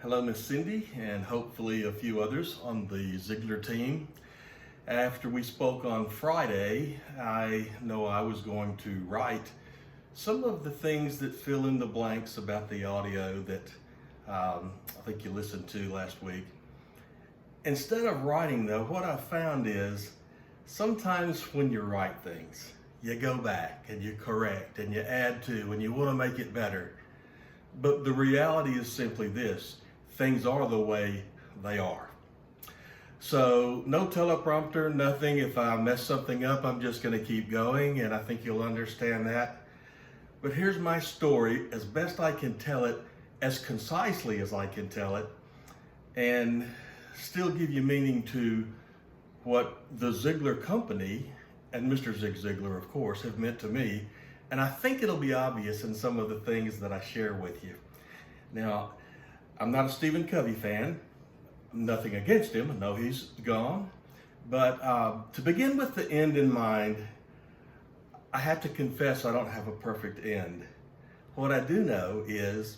Hello, Miss Cindy, and hopefully a few others on the Ziglar team. After we spoke on Friday, I know I was going to write some of the things that fill in the blanks about the audio that I think you listened to last week. Instead of writing, though, what I found is sometimes when you write things, you go back and you correct and you add to and you want to make it better. But the reality is simply this: things are the way they are. So no teleprompter, nothing. If I mess something up, I'm just going to keep going, and I think you'll understand that. But here's my story as best I can tell it, as concisely as I can tell it, and still give you meaning to what the Ziglar company and Mr. Zig Ziglar, of course, have meant to me. And I think it'll be obvious in some of the things that I share with you. Now, I'm not a Stephen Covey fan. Nothing against him. I know he's gone. But to begin with the end in mind, I have to confess I don't have a perfect end. What I do know is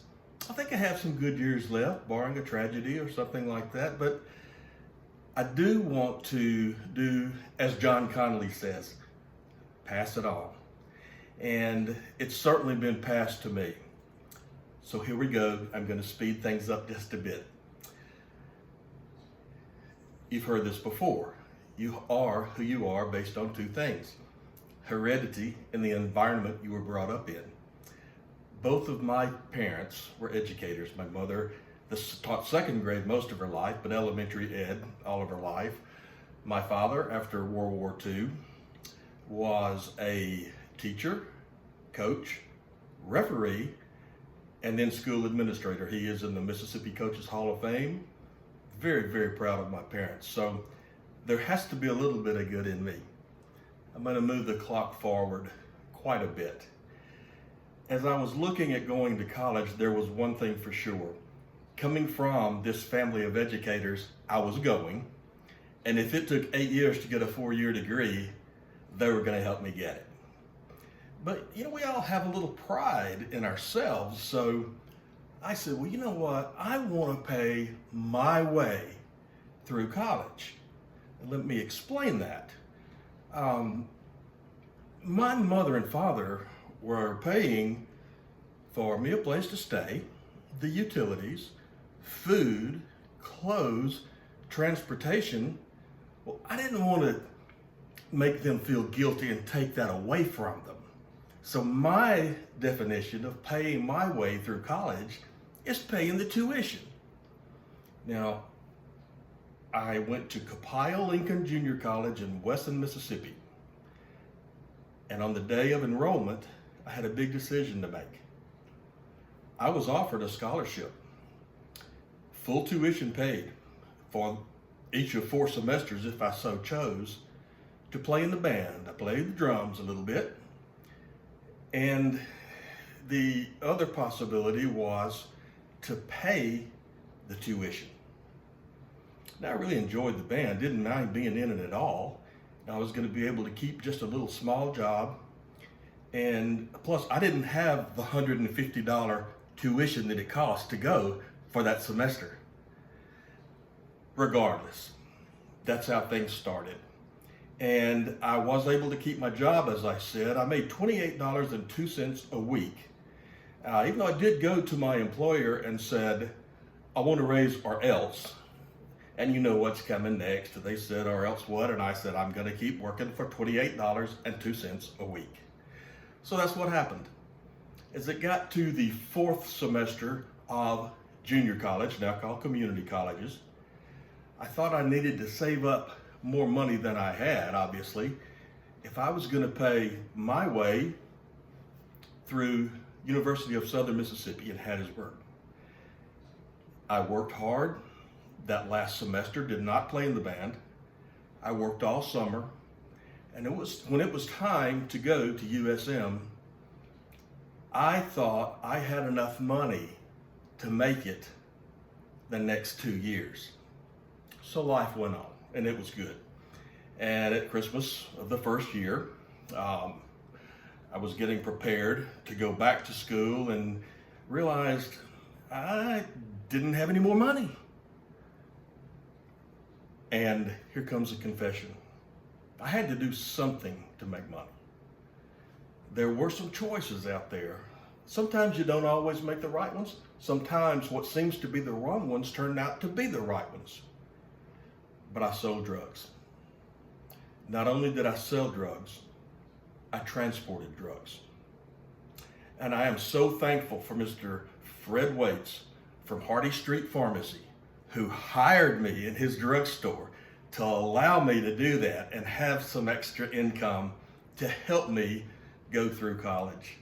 I think I have some good years left, barring a tragedy or something like that. But I do want to do, as John Connolly says, pass it on. And it's certainly been passed to me. So here we go. I'm going to speed things up just a bit. You've heard this before. You are who you are based on two things: heredity and the environment you were brought up in. Both of my parents were educators. My mother taught second grade most of her life, but elementary ed all of her life. My father, after World War II, was a teacher, coach, referee, and then school administrator. He is in the Mississippi Coaches Hall of Fame. Very, very proud of my parents. So there has to be a little bit of good in me. I'm going to move the clock forward quite a bit. As I was looking at going to college, there was one thing for sure. Coming from this family of educators, I was going. And if it took 8 years to get a 4-year degree, they were going to help me get it. But, we all have a little pride in ourselves. So I said, well, you know what? I want to pay my way through college. And let me explain that. My mother and father were paying for me a place to stay, the utilities, food, clothes, transportation. Well, I didn't want to make them feel guilty and take that away from them. So my definition of paying my way through college is paying the tuition. Now, I went to Copiah Lincoln Junior College in Wesson, Mississippi. And on the day of enrollment, I had a big decision to make. I was offered a scholarship, full tuition paid for each of 4 semesters if I so chose, to play in the band. I played the drums a little bit. And the other possibility was to pay the tuition. Now, I really enjoyed the band, didn't mind being in it at all. I was going to be able to keep just a little small job. And plus, I didn't have the $150 tuition that it cost to go for that semester. Regardless, that's how things started. And I was able to keep my job, as I said. I made $28.02 a week. Even though I did go to my employer and said, I want to raise or else. And you know what's coming next. They said, or else what? And I said, I'm going to keep working for $28.02 a week. So that's what happened. As it got to the 4th semester of junior college, now called community colleges, I thought I needed to save up more money than I had, obviously, if I was going to pay my way through University of Southern Mississippi in Hattiesburg. I worked hard that last semester, did not play in the band. I worked all summer, and when it was time to go to USM, I thought I had enough money to make it the next 2 years. So life went on, and it was good. And at Christmas of the first year, I was getting prepared to go back to school and realized I didn't have any more money. And here comes a confession. I had to do something to make money. There were some choices out there. Sometimes you don't always make the right ones. Sometimes what seems to be the wrong ones turn out to be the right ones. But I sold drugs. Not only did I sell drugs, I transported drugs. And I am so thankful for Mr. Fred Waits from Hardy Street Pharmacy, who hired me in his drugstore to allow me to do that and have some extra income to help me go through college.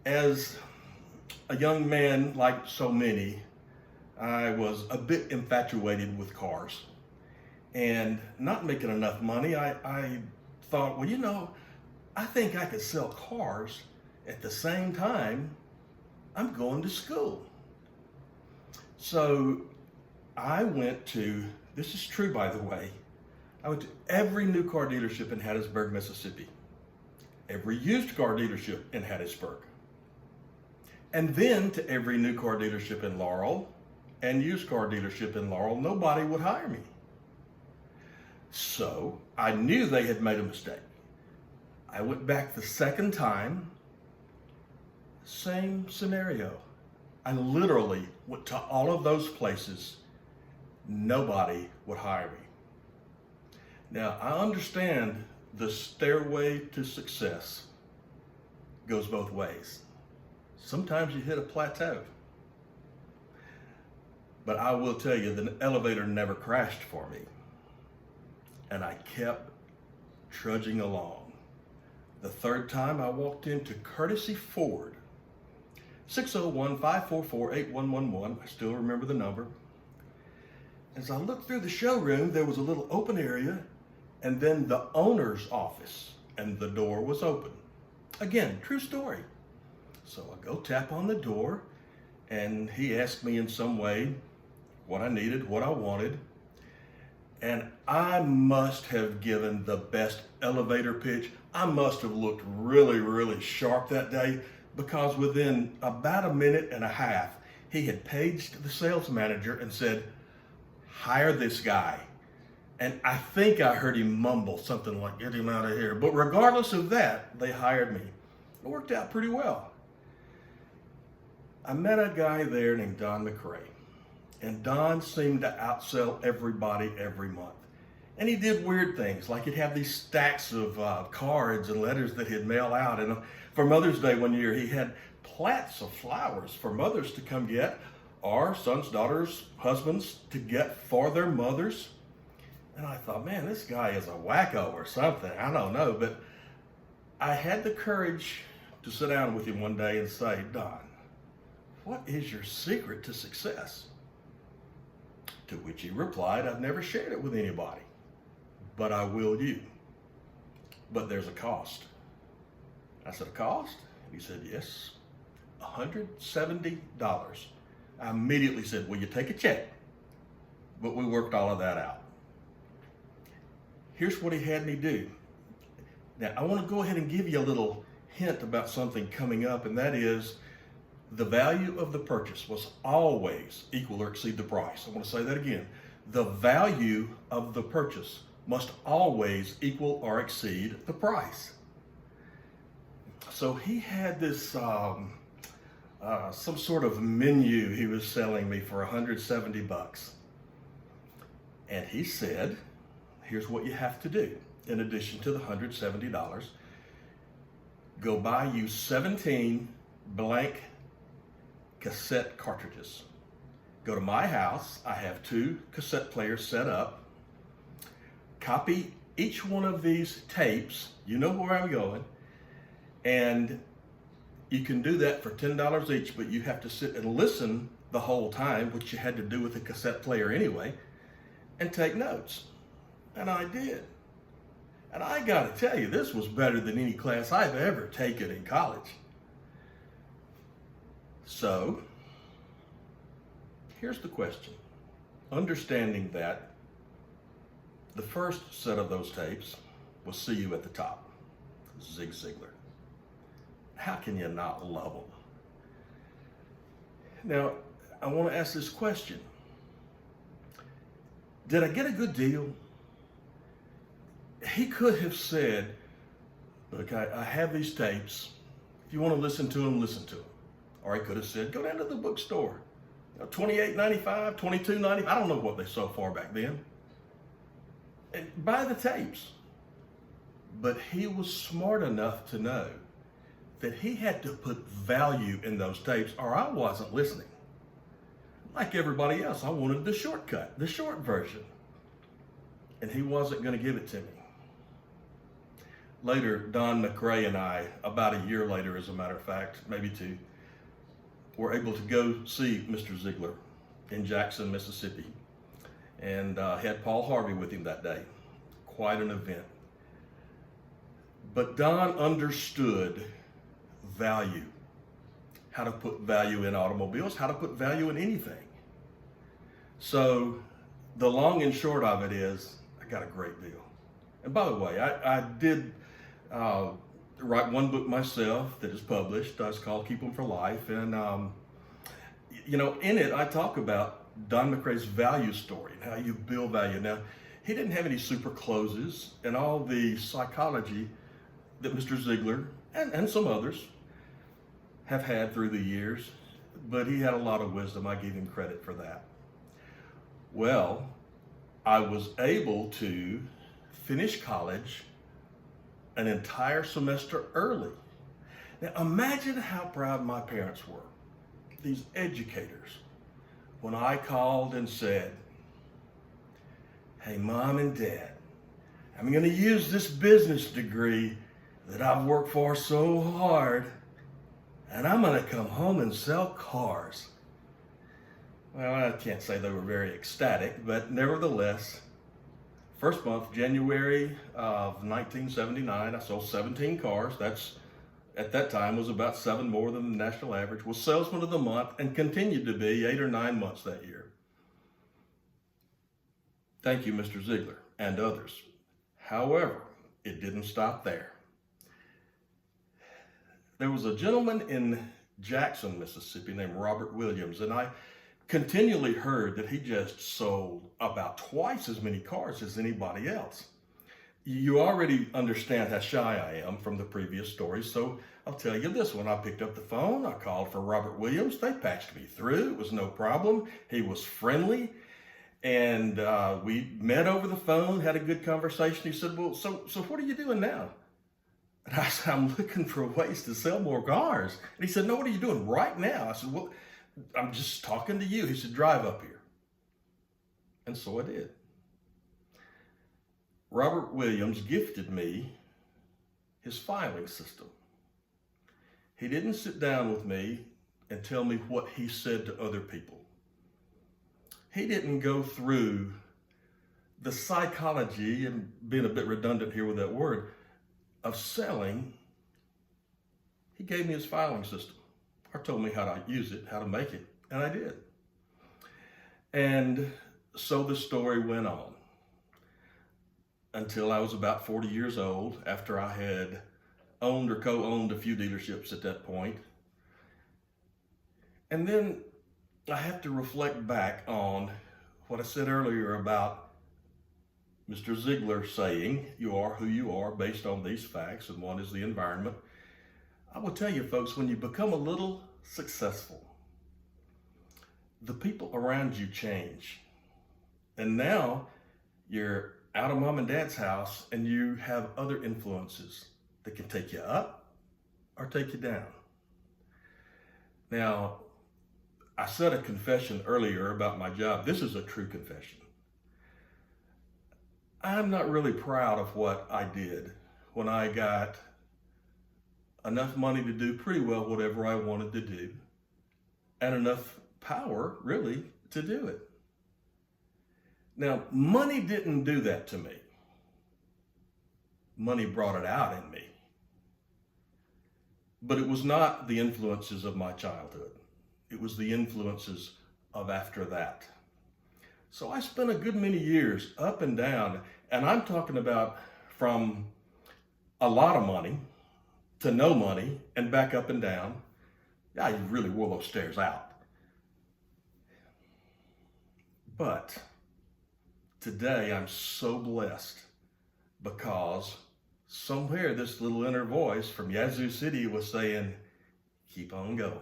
As a young man, like so many, I was a bit infatuated with cars. And not making enough money, I thought, well, you know, I think I could sell cars at the same time I'm going to school. So I went to, this is true by the way, I went to every new car dealership in Hattiesburg, Mississippi, every used car dealership in Hattiesburg, and then to every new car dealership in Laurel and used car dealership in Laurel. Nobody would hire me. So I knew they had made a mistake. I went back the second time, same scenario. I literally went to all of those places. Nobody would hire me. Now, I understand the stairway to success goes both ways. Sometimes you hit a plateau. But I will tell you, the elevator never crashed for me. And I kept trudging along. The third time I walked into Courtesy Ford, 601-544-8111. I still remember the number. As I looked through the showroom, there was a little open area and then the owner's office, and the door was open. Again, true story. So I go tap on the door, and he asked me in some way what I needed, what I wanted. And I must have given the best elevator pitch. I must have looked really, really sharp that day, because within about a minute and a half, he had paged the sales manager and said, hire this guy. And I think I heard him mumble something like, get him out of here. But regardless of that, they hired me. It worked out pretty well. I met a guy there named Don McRae. And Don seemed to outsell everybody every month. And he did weird things, like he'd have these stacks of cards and letters that he'd mail out. And for Mother's Day one year, he had plats of flowers for mothers to come get, or sons, daughters, husbands to get for their mothers. And I thought, man, this guy is a wacko or something. I don't know. But I had the courage to sit down with him one day and say, Don, what is your secret to success? To which he replied, I've never shared it with anybody, but I will you. But there's a cost. I said, a cost? He said, yes, $170. I immediately said, will you take a check? But we worked all of that out. Here's what he had me do. Now, I want to go ahead and give you a little hint about something coming up, and that is the value of the purchase was always equal or exceed the price. I want to say that again. The value of the purchase must always equal or exceed the price. So he had this some sort of menu he was selling me for $170. And he said, here's what you have to do. In addition to the $170, go buy you 17 blank cassette cartridges. Go to my house. I have 2 cassette players set up. Copy each one of these tapes. You know where I'm going. And you can do that for $10 each, but you have to sit and listen the whole time, which you had to do with a cassette player anyway, and take notes. And I did. And I got to tell you, this was better than any class I've ever taken in college. So, here's the question. Understanding that the first set of those tapes was See You at the Top, Zig Ziglar. How can you not love them? Now, I want to ask this question. Did I get a good deal? He could have said, look, I have these tapes. If you want to listen to them, listen to them. Or he could have said, go down to the bookstore. $28.95, $22.95. I don't know what they sold for back then. And buy the tapes. But he was smart enough to know that he had to put value in those tapes or I wasn't listening. Like everybody else, I wanted the shortcut, the short version. And he wasn't going to give it to me. Later, Don McRae and I, about a year later, as a matter of fact, maybe two, were able to go see Mr. Ziglar in Jackson, Mississippi, and had Paul Harvey with him that day. Quite an event. But Don understood value, how to put value in automobiles, how to put value in anything. So the long and short of it is, I got a great deal. And by the way, I did write one book myself that is published. It's called Keep 'Em for Life. And, in it, I talk about Don McRae's value story and how you build value. Now, he didn't have any super closes and all the psychology that Mr. Ziglar and some others have had through the years, but he had a lot of wisdom. I give him credit for that. Well, I was able to finish college an entire semester early. Now imagine how proud my parents were, these educators, when I called and said, hey, Mom and Dad, I'm going to use this business degree that I've worked for so hard, and I'm going to come home and sell cars. Well, I can't say they were very ecstatic, but nevertheless, first month, January of 1979, I sold 17 cars. That's, at that time, was about 7 more than the national average. Was salesman of the month and continued to be 8 or 9 months that year. Thank you, Mr. Ziglar and others. However, it didn't stop there. There was a gentleman in Jackson, Mississippi named Robert Williams, and I continually heard that he just sold about twice as many cars as anybody else. You already understand how shy I am from the previous story, so I'll tell you this one. I picked up the phone, I called for Robert Williams, they patched me through, it was no problem. He was friendly, and we met over the phone, had a good conversation. He said, well, so what are you doing now? And I said, I'm looking for ways to sell more cars. And he said, no, what are you doing right now? I said, well, I'm just talking to you. He said, drive up here. And so I did. Robert Williams gifted me his filing system. He didn't sit down with me and tell me what he said to other people. He didn't go through the psychology, and being a bit redundant here with that word, of selling. He gave me his filing system, or told me how to use it, how to make it, and I did. And so the story went on until I was about 40 years old, after I had owned or co-owned a few dealerships at that point. And then I have to reflect back on what I said earlier about Mr. Ziglar saying, you are who you are based on these facts, and one is the environment. I will tell you, folks, when you become a little successful, the people around you change. And now you're out of Mom and Dad's house and you have other influences that can take you up or take you down. Now, I said a confession earlier about my job. This is a true confession. I'm not really proud of what I did when I got enough money to do pretty well whatever I wanted to do, and enough power, really, to do it. Now, money didn't do that to me. Money brought it out in me. But it was not the influences of my childhood. It was the influences of after that. So I spent a good many years up and down, and I'm talking about from a lot of money to no money and back up and down. Yeah, you really wore those stairs out. But today I'm so blessed because somewhere this little inner voice from Yazoo City was saying, keep on going.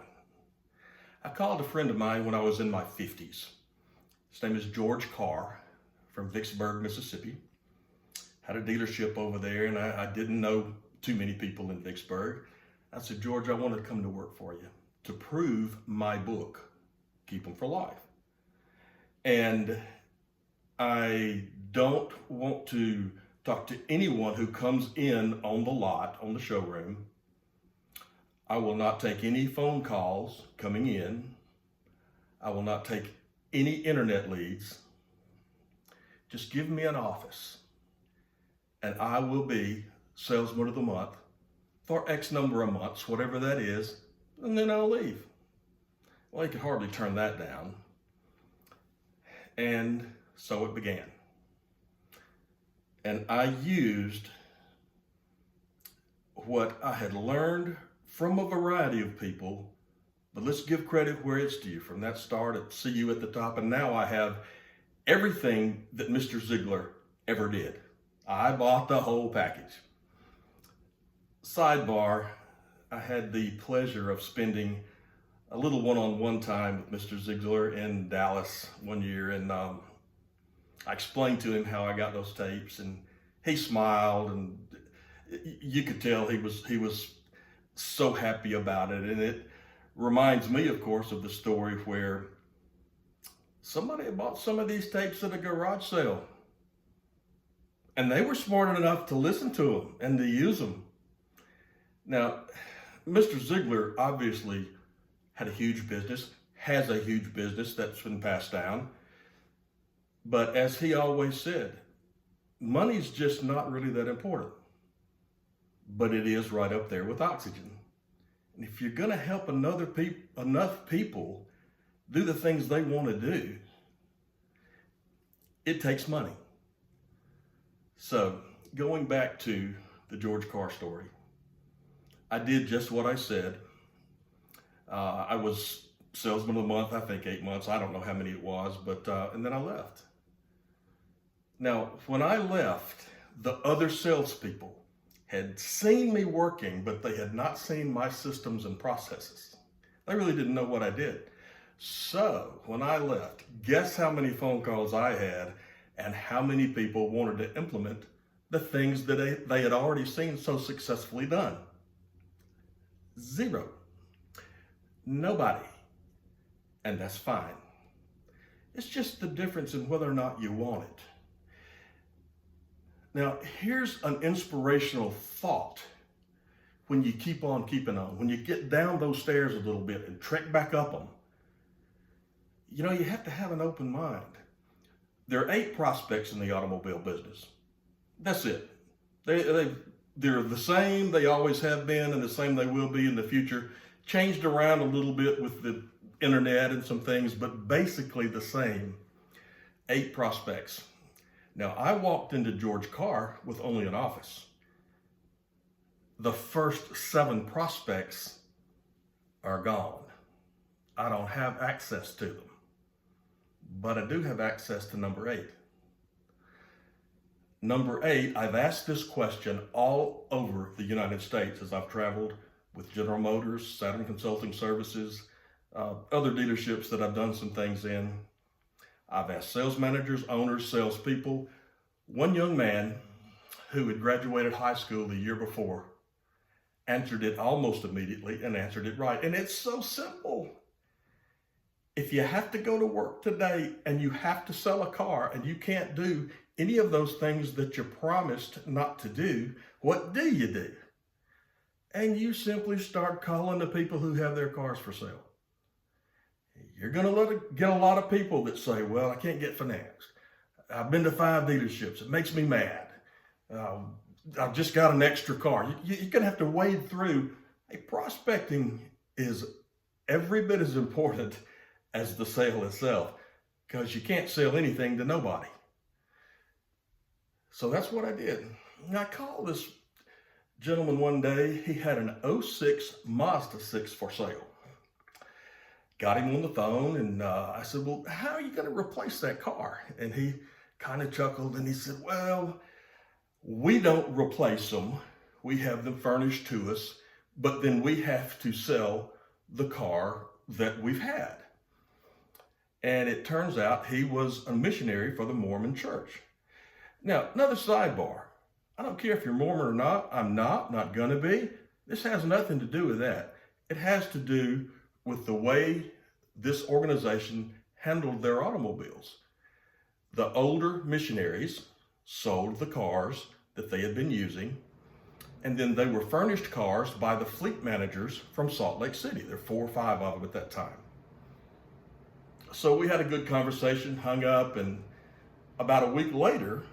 I called a friend of mine when I was in my 50s. His name is George Carr from Vicksburg, Mississippi. Had a dealership over there, and I didn't know too many people in Vicksburg. I said, George, I want to come to work for you to prove my book, Keep 'em for Life. And I don't want to talk to anyone who comes in on the lot, on the showroom. I will not take any phone calls coming in. I will not take any internet leads. Just give me an office and I will be salesman of the month for X number of months, whatever that is, and then I'll leave. Well, you could hardly turn that down. And so it began. And I used what I had learned from a variety of people, but let's give credit where it's due. From that start at See You at the Top, and now I have everything that Mr. Ziglar ever did. I bought the whole package. Sidebar, I had the pleasure of spending a little one-on-one time with Mr. Ziglar in Dallas one year, and I explained to him how I got those tapes, and he smiled, and you could tell he was so happy about it. And it reminds me, of course, of the story where somebody had bought some of these tapes at a garage sale, and they were smart enough to listen to them and to use them. Now, Mr. Ziglar obviously had a huge business, has a huge business that's been passed down. But as he always said, money's just not really that important. But it is right up there with oxygen. And if you're going to help enough people do the things they want to do, it takes money. So going back to the George Carr story, I did just what I said. I was salesman of the month, I think 8 months. I don't know how many it was, but and then I left. Now, when I left, the other salespeople had seen me working, but they had not seen my systems and processes. They really didn't know what I did. So when I left, guess how many phone calls I had and how many people wanted to implement the things that they had already seen so successfully done? Zero. Nobody. And that's fine. It's just the difference in whether or not you want it. Now, here's an inspirational thought when you keep on keeping on, when you get down those stairs a little bit and trek back up them. You know, you have to have an open mind. There are 8 prospects in the automobile business. That's it. They're the same they always have been, and the same they will be in the future. Changed around a little bit with the internet and some things, but basically the same. 8 prospects. Now, I walked into George Carr with only an office. The first 7 prospects are gone. I don't have access to them, but I do have access to number 8. Number 8, I've asked this question all over the United States as I've traveled with General Motors, Saturn Consulting Services, other dealerships that I've done some things in. I've asked sales managers, owners, salespeople. One young man who had graduated high school the year before answered it almost immediately and answered it right. And it's so simple. If you have to go to work today and you have to sell a car and you can't do any of those things that you promised not to do, what do you do? And you simply start calling the people who have their cars for sale. You're going to get a lot of people that say, well, I can't get financed. I've been to 5 dealerships. It makes me mad. I've just got an extra car. You're going to have to wade through. Hey, prospecting is every bit as important as the sale itself, because you can't sell anything to nobody. So that's what I did. And I called this gentleman one day. He had an '06 Mazda 6 for sale. got him on the phone, and I said, well, how are you going to replace that car? And he kind of chuckled and he said, well, we don't replace them. We have them furnished to us, but then we have to sell the car that we've had. And it turns out he was a missionary for the Mormon church. Now, another sidebar. I don't care if you're Mormon or not. I'm not going to be. This has nothing to do with that. It has to do with the way this organization handled their automobiles. The older missionaries sold the cars that they had been using, and then they were furnished cars by the fleet managers from Salt Lake City. There were 4 or 5 of them at that time. So we had a good conversation, hung up, and about a week later,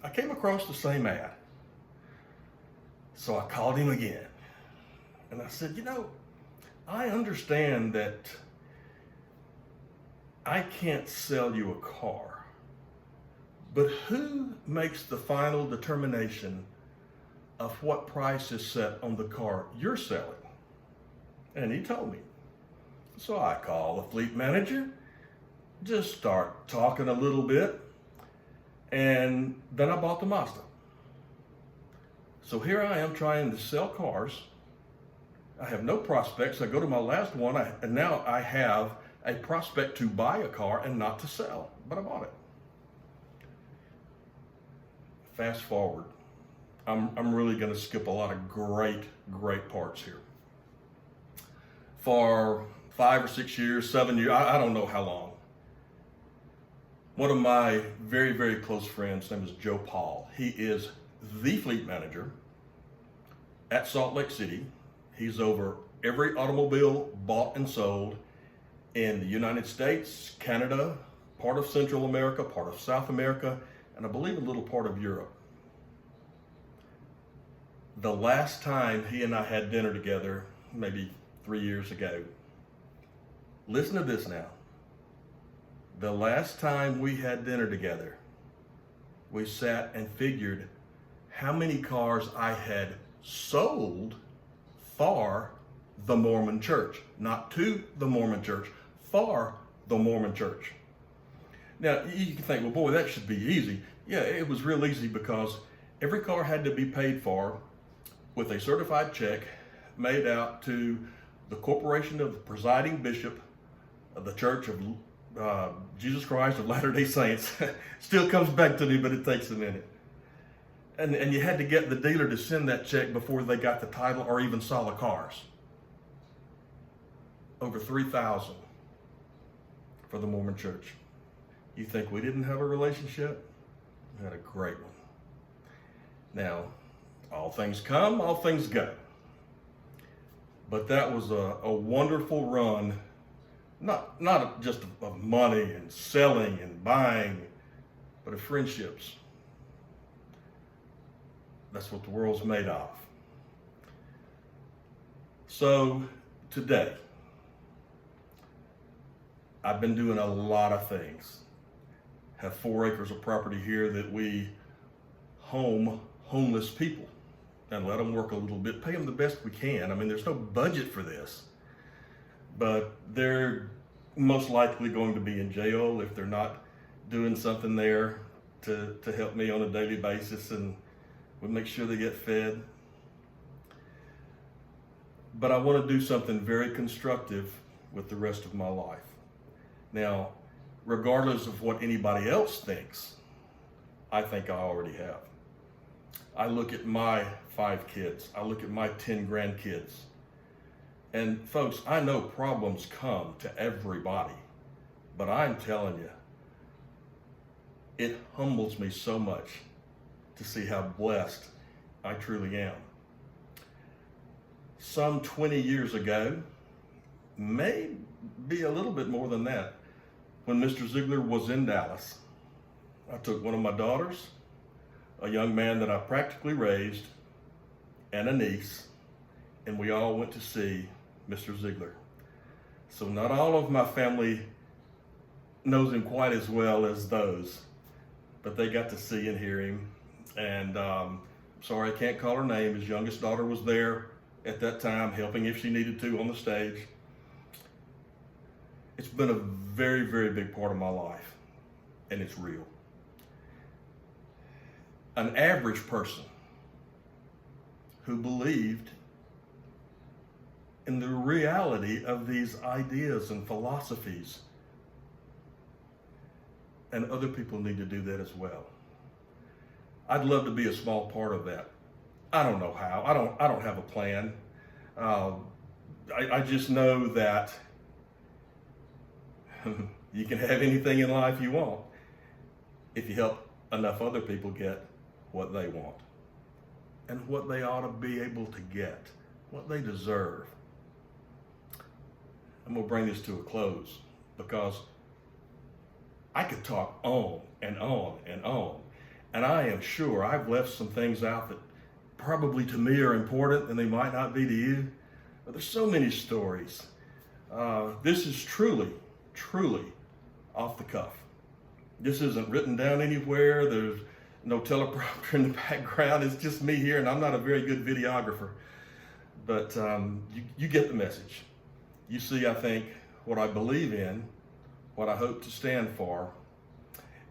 I came across the same ad. So I called him again, and I said, I understand that I can't sell you a car, but who makes the final determination of what price is set on the car you're selling? And he told me. So I call the fleet manager, just start talking a little bit, and then I bought the Mazda. So here I am trying to sell cars. I have no prospects. I go to my last one, and now I have a prospect to buy a car and not to sell, but I bought it. Fast forward. I'm really going to skip a lot of great parts here. For 5 or 6 years, 7 years, I don't know how long. One of my very close friends, his name is Joe Paul. He is the fleet manager at Salt Lake City. He's over every automobile bought and sold in the United States, Canada, part of Central America, part of South America, and I believe a little part of Europe. The last time he and I had dinner together, maybe 3 years ago, listen to this now. The last time we had dinner together, we sat and figured how many cars I had sold for the Mormon church. Not to the Mormon church, for the Mormon church. Now, you can think, well, boy, that should be easy. Yeah, it was real easy because every car had to be paid for with a certified check made out to the corporation of the presiding bishop of the Church of Jesus Christ of Latter-day Saints. Still comes back to me, but it takes a minute. And you had to get the dealer to send that check before they got the title or even saw the cars. Over 3,000 for the Mormon church. You think we didn't have a relationship? We had a great one. Now, all things come, all things go. But that was a wonderful run, not just of money and selling and buying, but of friendships. That's what the world's made of. So today, I've been doing a lot of things. Have 4 acres of property here that we home homeless people and let them work a little bit, pay them the best we can. I mean, there's no budget for this, but they're most likely going to be in jail if they're not doing something there to help me on a daily basis, and we'll make sure they get fed. But I want to do something very constructive with the rest of my life. Now, regardless of what anybody else thinks, I think I already have. I look at my 5 kids. I look at my 10 grandkids. And folks, I know problems come to everybody, but I'm telling you, it humbles me so much to see how blessed I truly am. Some 20 years ago, maybe a little bit more than that, when Mr. Ziglar was in Dallas, I took one of my daughters, a young man that I practically raised, and a niece, and we all went to see Mr. Ziglar. So not all of my family knows him quite as well as those, but they got to see and hear him. And sorry, I can't call her name. His youngest daughter was there at that time, helping if she needed to on the stage. It's been a very, very big part of my life, and it's real. An average person who believed in the reality of these ideas and philosophies. And other people need to do that as well. I'd love to be a small part of that. I don't know how. I don't have a plan. I just know that you can have anything in life you want if you help enough other people get what they want and what they ought to be able to get, what they deserve. I'm going to bring this to a close because I could talk on and on and on. And I am sure I've left some things out that probably to me are important and they might not be to you. But there's so many stories. This is truly, truly off the cuff. This isn't written down anywhere. There's no teleprompter in the background. It's just me here, and I'm not a very good videographer. But you get the message. You see, I think, what I believe in, what I hope to stand for.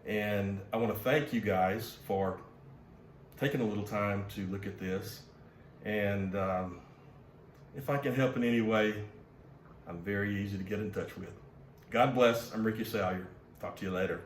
And I want to thank you guys for taking a little time to look at this. And if I can help in any way, I'm very easy to get in touch with. God bless. I'm Ricky Salyer. Talk to you later.